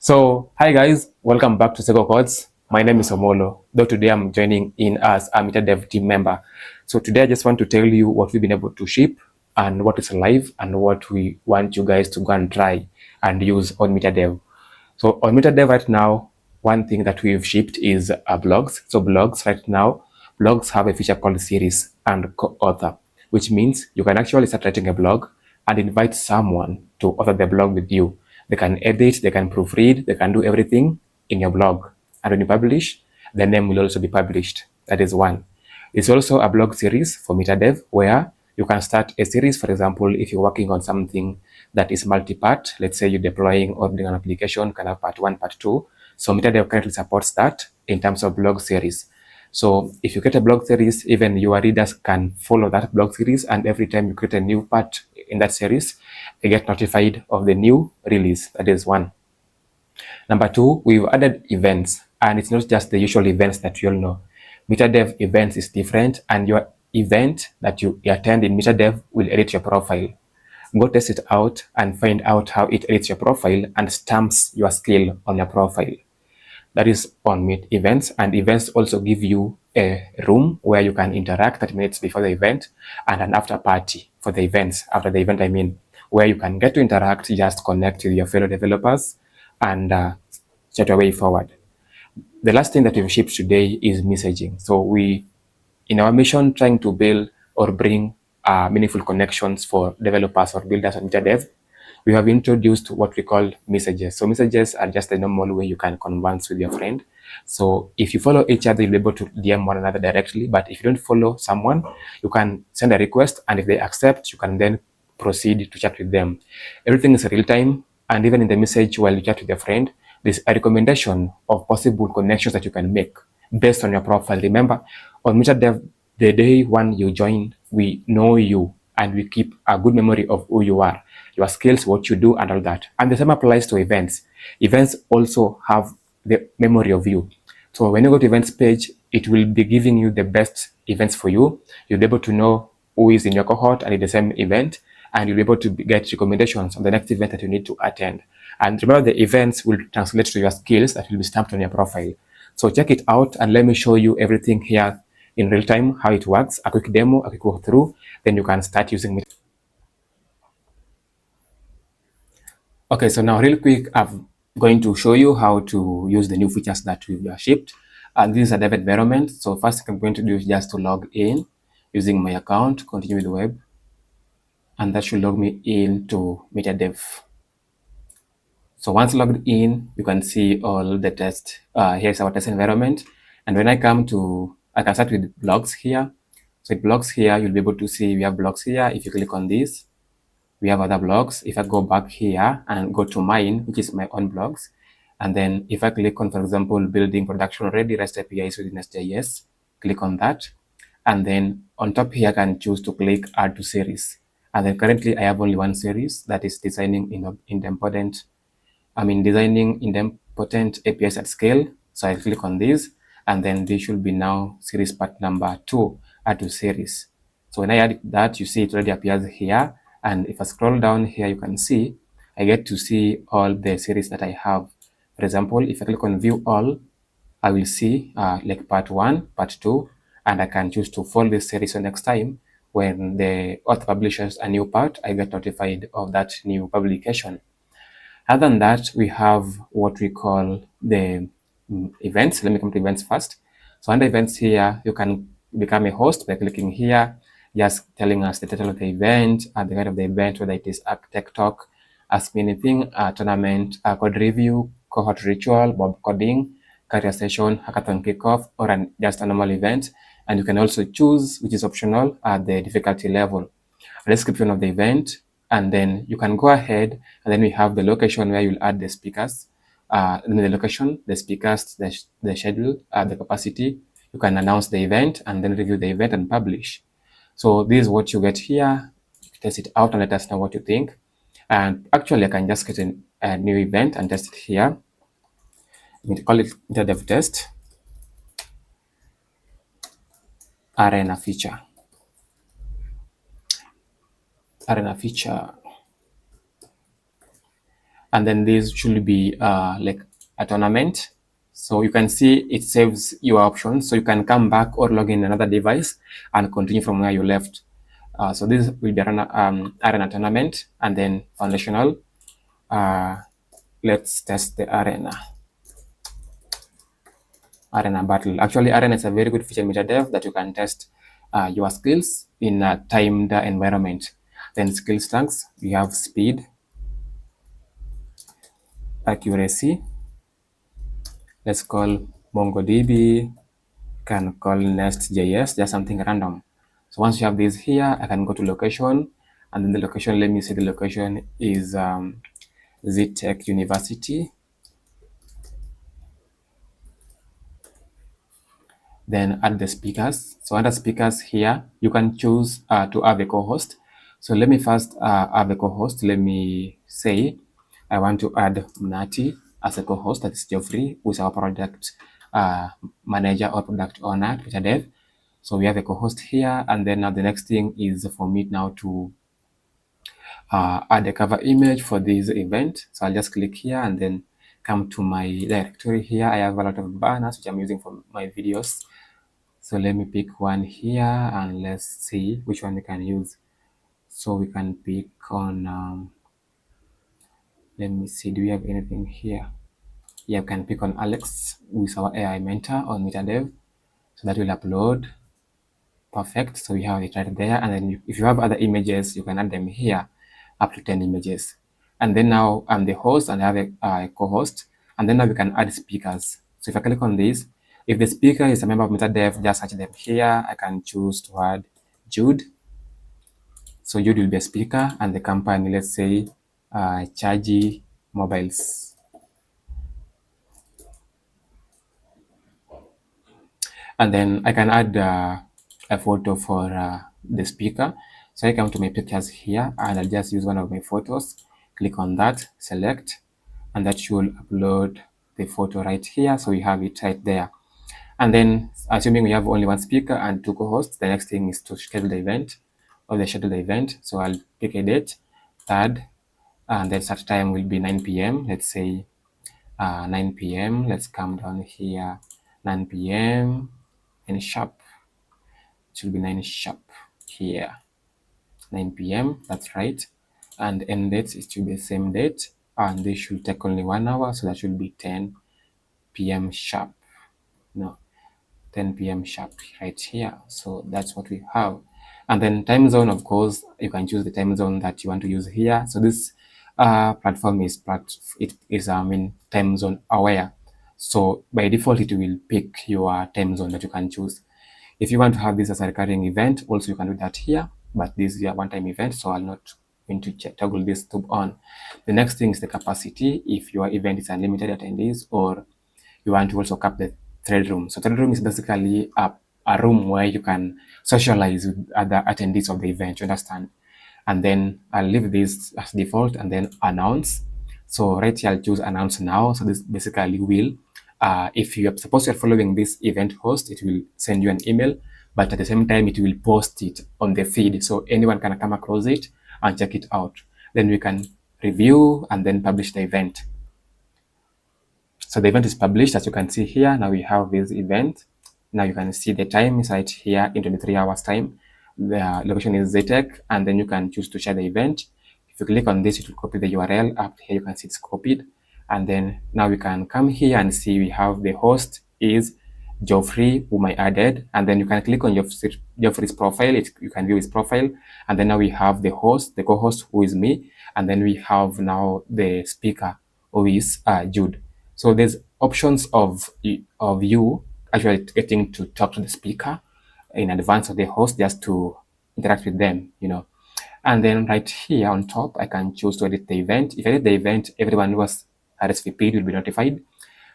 So, hi guys, welcome back to Sego Codes. My name is Omolo, though today I'm joining in as a Meetadev team member. So today I just want to tell you what we've been able to ship and what is live and what we want you guys to go and try and use on Meetadev. So on Meetadev right now, one thing that we've shipped is blogs. So blogs right now, blogs have a feature called series and co-author, which means you can actually start writing a blog and invite someone to author the blog with you. They can edit, they can proofread, they can do everything in your blog. And when you publish, the name will also be published. That is one. It's also a blog series for Meetadev where you can start a series. For example, if you're working on something that is multi-part, let's say you're deploying or building an application, kind of part one, part two. So Meetadev currently supports that in terms of blog series. So if you create a blog series, even your readers can follow that blog series, and every time you create a new part in that series, they get notified of the new release. That is one. Number two, we've added events, and it's not just the usual events that you all know. Meetadev events is different, and your event that you attend in Meetadev will edit your profile. Go test it out and find out how it edits your profile and stamps your skill on your profile. That is on Meet events, and events also give you a room where you can interact 30 minutes before the event and an after party for the events. After the event, I mean, where you can get to interact, just connect with your fellow developers and chat your way forward. The last thing that we've shipped today is messaging. So we, in our mission, trying to build or bring meaningful connections for developers or builders on Meetadev, we have introduced what we call messages. So messages are just a normal way you can converse with your friend. So if you follow each other, you'll be able to DM one another directly. But if you don't follow someone, you can send a request, and if they accept, you can then proceed to chat with them. Everything is real time, and even in the message while you chat with your friend, there's a recommendation of possible connections that you can make based on your profile. Remember, on Meetadev, the day one you join, we know you and we keep a good memory of who you are, your skills, what you do, and all that. And the same applies to events. Events also have the memory of you. So when you go to events page, it will be giving you the best events for you. You'll be able to know who is in your cohort and in the same event, and you'll be able to get recommendations on the next event that you need to attend. And remember, the events will translate to your skills that will be stamped on your profile. So check it out and let me show you everything here in real time, how it works, a quick demo, a quick walkthrough, then you can start using it. Okay, so now real quick, I'm going to show you how to use the new features that we've shipped. And this is a dev environment. So first thing I'm going to do is just to log in using my account, continue with the web, and that should log me in to Meetadev. So once logged in, you can see all the tests. Here's our test environment. And when I come to, I can start with blogs here. So with blogs here, you'll be able to see we have blogs here. If you click on this, we have other blogs. If I go back here and go to mine, which is my own blogs, and then if I click on, for example, building production ready REST APIs with Nest.js, click on that. And then on top here, I can choose to click add to series. And then currently I have only one series, that is designing designing idempotent APIs at scale. So I click on this, and then this should be now series part number 2, add to series. So when I add that, you see it already appears here. And if I scroll down here, you can see I get to see all the series that I have. For example, if I click on view all, I will see like part 1, part 2, and I can choose to follow this series. So next time when the author publishes a new part, I get notified of that new publication. Other than that, we have what we call the events. Let me come to events first. So under events here, you can become a host by clicking here, just telling us the title of the event, the kind of the event, whether it is a tech talk, ask me anything, a tournament, a code review, cohort ritual, Bob coding, career session, hackathon kickoff, or just a normal event. And you can also choose, which is optional, the difficulty level, a description of the event, and then you can go ahead, and then we have the location where you'll add the speakers, the location, the speakers, the schedule, the capacity. You can announce the event and then review the event and publish. So this is what you get here. You can test it out and let us know what you think. And actually, I can just get a new event and test it here. I'm going to call it Meetadev test arena feature. And then this should be like a tournament. So you can see it saves your options. So you can come back or log in another device and continue from where you left. So this will be arena tournament, and then foundational. Let's test the arena battle. Actually, arena is a very good feature in Meetadev that you can test your skills in a timed environment. Then skill stacks, we have speed, accuracy. Let's call MongoDB, can call Nest.js, just something random. So once you have this here, I can go to location, and then the location, let me say the location is ZTech University. Then add the speakers. So under speakers here, you can choose to have a co-host. So let me first have a co-host. Let me say I want to add Mnati as a co-host. That is Geoffrey, who is our product manager or product owner, Meetadev. So we have a co-host here, and then now the next thing is for me now to add a cover image for this event. So I'll just click here and then come to my directory here. I have a lot of banners which I'm using for my videos. So let me pick one here and let's see which one we can use. So we can pick on, let me see, do we have anything here? Yeah, we can pick on Alex, who is our AI mentor on Meetadev. So that will upload. Perfect. So we have it right there. And then if you have other images, you can add them here, up to 10 images. And then now I'm the host and I have a co-host. And then now we can add speakers. So if I click on this, if the speaker is a member of Meetadev, just search them here. I can choose to add Jude. So Jude will be a speaker, and the company, let's say, Chargy Mobiles. And then I can add a photo for the speaker. So I come to my pictures here, and I'll just use one of my photos. Click on that, select, and that should upload the photo right here. So we have it right there. And then, assuming we have only one speaker and two co-hosts, the next thing is to schedule the event, or the schedule the event. So I'll pick a date, third, and then start time will be 9 p.m. Let's say 9 p.m. Let's come down here, 9 p.m. and sharp. It should be 9 sharp here, 9 p.m. That's right. And end date, it should be the same date, and this should take only 1 hour, so that should be 10 p.m. sharp. No, 10 p.m. sharp right here. So that's what we have. And then time zone, of course, you can choose the time zone that you want to use here. So this platform is time zone aware. So by default, it will pick your time zone that you can choose. If you want to have this as a recurring event, also you can do that here, but this is a one-time event, so I'll not going to toggle this to on. The next thing is the capacity. If your event is unlimited attendees, or you want to also cap the thread room. So thread room is basically a room where you can socialize with other attendees of the event, you understand? And then I'll leave this as default and then announce. So right here, I'll choose announce now. So this basically will, if you are supposed to be following this event host, it will send you an email, but at the same time, it will post it on the feed. So anyone can come across it and check it out. Then we can review and then publish the event. So the event is published, as you can see here. Now we have this event. Now you can see the time is right here in 23 hours time. The location is ZTech, and then you can choose to share the event. If you click on this, it will copy the URL. Up here, you can see it's copied. And then now we can come here and see we have the host is Geoffrey, whom I added. And then you can click on Geoffrey's profile. You can view his profile. And then now we have the host, the co-host, who is me. And then we have now the speaker, who is Jude. So there's options of you actually getting to talk to the speaker in advance of the host, just to interact with them, you know. And then right here on top, I can choose to edit the event. If I edit the event, everyone who was RSVP'd will be notified.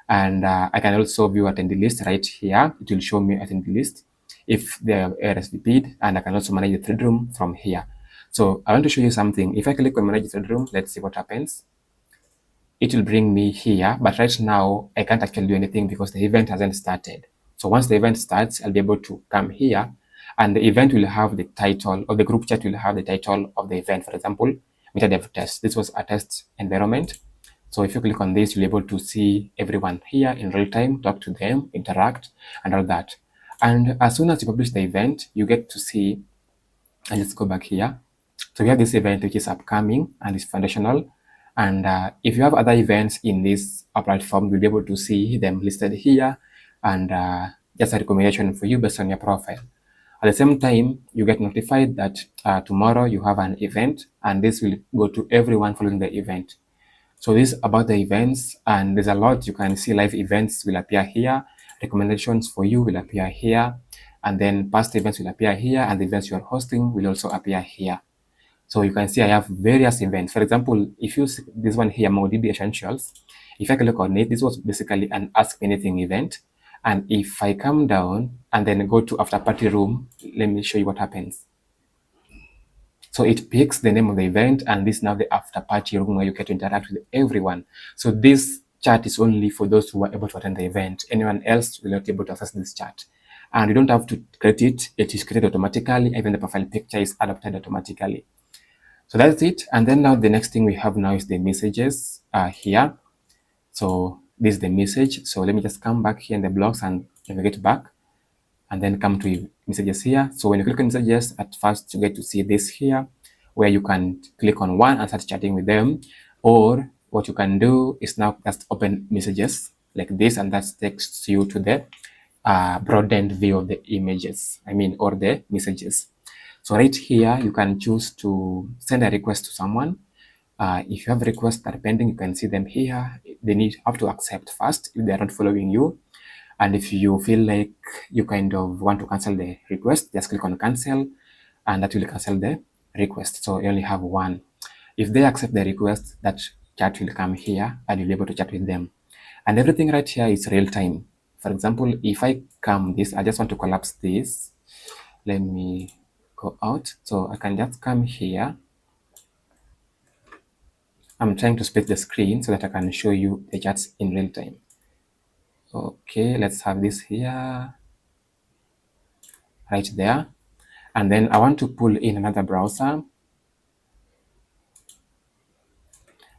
And I can also view attendee list right here. It will show me attendee list if they are RSVP'd, and I can also manage the thread room from here. So I want to show you something. If I click on manage the thread room, let's see what happens. It will bring me here, but right now I can't actually do anything because the event hasn't started. So once the event starts, I'll be able to come here, and the event will have the title, or the group chat will have the title of the event. For example, Meetadev test. This was a test environment. So if you click on this, you'll be able to see everyone here in real time, talk to them, interact, and all that. And as soon as you publish the event, you get to see, and let's go back here. So we have this event which is upcoming and is foundational. And if you have other events in this platform, you'll be able to see them listed here, and just a recommendation for you based on your profile. At the same time, you get notified that tomorrow you have an event, and this will go to everyone following the event. So this is about the events, and there's a lot. You can see live events will appear here, recommendations for you will appear here, and then past events will appear here, and the events you are hosting will also appear here. So you can see I have various events. For example, if you see this one here, MongoDB Essentials, if I click on it, this was basically an Ask Me Anything event. And if I come down and then go to After Party Room, let me show you what happens. So it picks the name of the event, and this is now the After Party Room where you get to interact with everyone. So this chat is only for those who are able to attend the event. Anyone else will not be able to access this chat. And you don't have to create it. It is created automatically. Even the profile picture is adapted automatically. So that's it. And then now the next thing we have now is the messages here. So this is the message. So let me just come back here in the blocks and navigate back, and then come to messages here. So when you click on messages, at first you get to see this here, where you can click on one and start chatting with them. Or what you can do is now just open messages like this, and that takes you to the broadened view of the images, or the messages. So right here, you can choose to send a request to someone. If you have requests that are pending, you can see them here. They have to accept first if they are not following you. And if you feel like you kind of want to cancel the request, just click on cancel, and that will cancel the request. So you only have one. If they accept the request, that chat will come here, and you'll be able to chat with them. And everything right here is real time. For example, if I come this, I just want to collapse this. Let me go out. So I can just come here. I'm trying to split the screen so that I can show you the chats in real time. Okay, let's have this here, right there. And then I want to pull in another browser.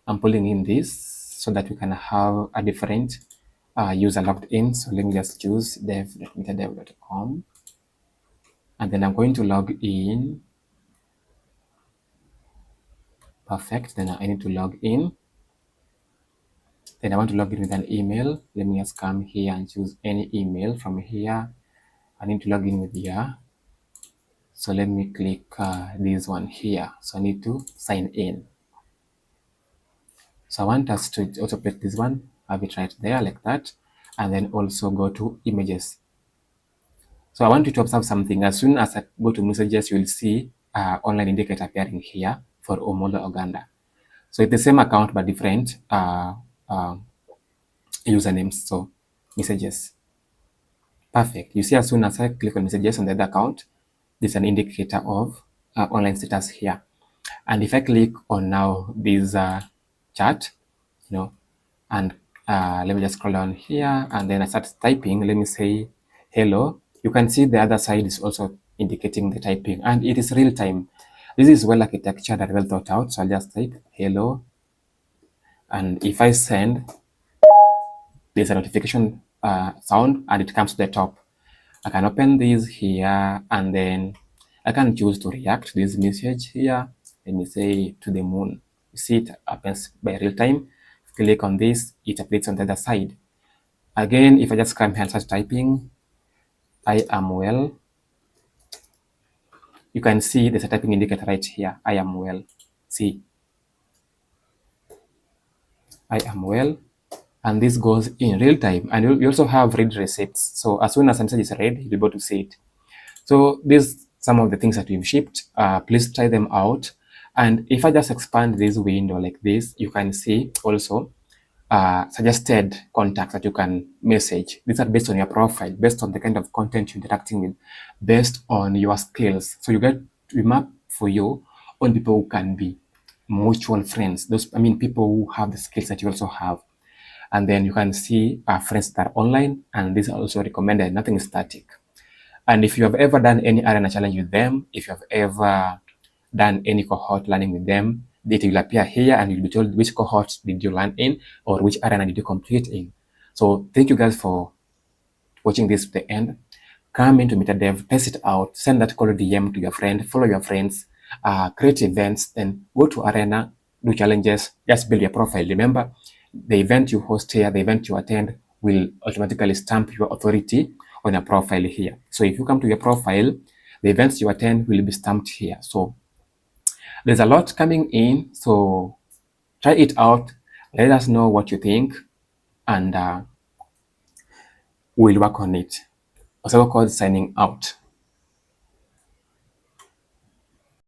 I'm pulling in this so that we can have a different user logged in. So let me just choose dev.meetadev.com. And then I'm going to log in. Perfect. Then I need to log in. Then I want to log in with an email. Let me just come here and choose any email from here. I need to log in with here. So let me click this one here. So I need to sign in. So I want us to also put this one, have it right there like that. And then also go to images. So I want you to observe something. As soon as I go to messages, you will see online indicator appearing here for Omolo Uganda. So it's the same account but different usernames. So messages. Perfect. You see, as soon as I click on messages on the other account, there's an indicator of online status here. And if I click on now this chat, and let me just scroll down here, and then I start typing. Let me say hello. You can see the other side is also indicating the typing, and it is real time. This is well architecture that well thought out. So I'll just type hello, and if I send, there's a notification sound, and it comes to the top. I can open this here, and then I can choose to react to this message here. Let me say to the moon. You see it happens by real time. Click on this, it updates on the other side. Again, if I just come here and start typing, I am well. You can see there's a typing indicator right here. I am well. See, I am well. And this goes in real time. And you also have read receipts. So as soon as a message is read, you'll be able to see it. So these some of the things that we've shipped. Please try them out. And if I just expand this window like this, you can see also suggested contacts that you can message. These are based on your profile, based on the kind of content you're interacting with, based on your skills. So you get to map for you all people who can be mutual friends. People who have the skills that you also have. And then you can see friends that are online, and these are also recommended. Nothing is static. And if you have ever done any arena challenge with them, if you have ever done any cohort learning with them, it will appear here, and you'll be told which cohort did you land in or which arena did you complete in. So thank you guys for watching this to the end. Come into Meetadev, test it out, send that call DM to your friend, follow your friends, create events, then go to arena, do challenges, just build your profile. Remember, the event you host here, the event you attend will automatically stamp your authority on your profile here. So if you come to your profile, the events you attend will be stamped here. So there's a lot coming in, so try it out. Let us know what you think, and we'll work on it. Oseko Code signing out.